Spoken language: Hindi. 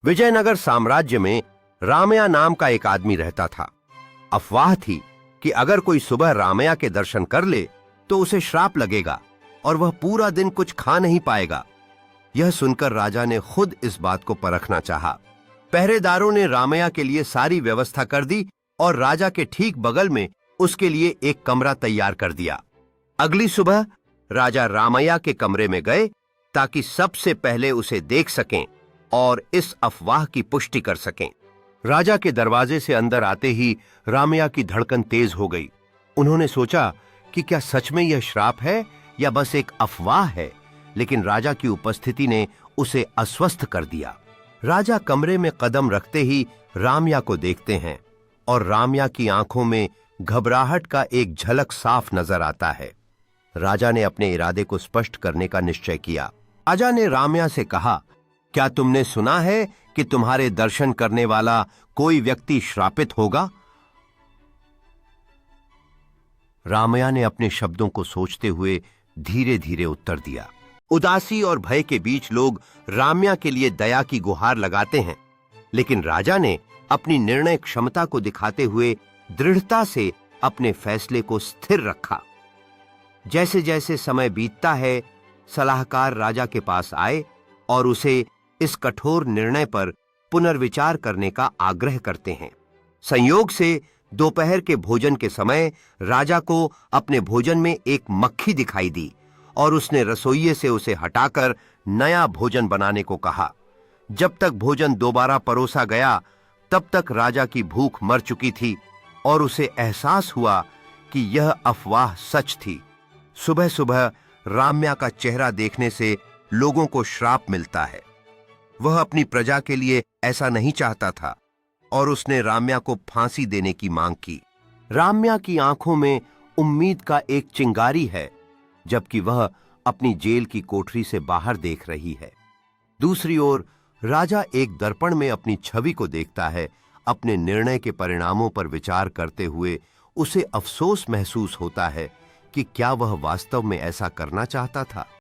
विजयनगर साम्राज्य में रामया नाम का एक आदमी रहता था। अफवाह थी कि अगर कोई सुबह रामया के दर्शन कर ले तो उसे श्राप लगेगा और वह पूरा दिन कुछ खा नहीं पाएगा। यह सुनकर राजा ने खुद इस बात को परखना चाहा। पहरेदारों ने रामया के लिए सारी व्यवस्था कर दी और राजा के ठीक बगल में उसके लिए एक कमरा तैयार कर दिया। अगली सुबह राजा रामया के कमरे में गए ताकि सबसे पहले उसे देख सकें और इस अफवाह की पुष्टि कर सकें। राजा के दरवाजे से अंदर आते ही रामया की धड़कन तेज हो गई। उन्होंने सोचा कि क्या सच में यह श्राप है या बस एक अफवाह है, लेकिन राजा की उपस्थिति ने उसे अस्वस्थ कर दिया। राजा कमरे में कदम रखते ही रामया को देखते हैं और रामया की आंखों में घबराहट का एक झलक साफ नजर आता है। राजा ने अपने इरादे को स्पष्ट करने का निश्चय किया। राजा ने रामया से कहा, क्या तुमने सुना है कि तुम्हारे दर्शन करने वाला कोई व्यक्ति श्रापित होगा? रामया ने अपने शब्दों को सोचते हुए धीरे धीरे उत्तर दिया। उदासी और भय के बीच लोग रामया के लिए दया की गुहार लगाते हैं, लेकिन राजा ने अपनी निर्णय क्षमता को दिखाते हुए दृढ़ता से अपने फैसले को स्थिर रखा। जैसे जैसे समय बीतता है, सलाहकार राजा के पास आए और उसे इस कठोर निर्णय पर पुनर्विचार करने का आग्रह करते हैं। संयोग से दोपहर के भोजन के समय राजा को अपने भोजन में एक मक्खी दिखाई दी और उसने रसोइये से उसे हटाकर नया भोजन बनाने को कहा। जब तक भोजन दोबारा परोसा गया, तब तक राजा की भूख मर चुकी थी और उसे एहसास हुआ कि यह अफवाह सच थी। सुबह सुबह रामया का चेहरा देखने से लोगों को श्राप मिलता है। वह अपनी प्रजा के लिए ऐसा नहीं चाहता था और उसने रामया को फांसी देने की मांग की। रामया की आंखों में उम्मीद का एक चिंगारी है, जबकि वह अपनी जेल की कोठरी से बाहर देख रही है। दूसरी ओर राजा एक दर्पण में अपनी छवि को देखता है। अपने निर्णय के परिणामों पर विचार करते हुए उसे अफसोस महसूस होता है कि क्या वह वास्तव में ऐसा करना चाहता था।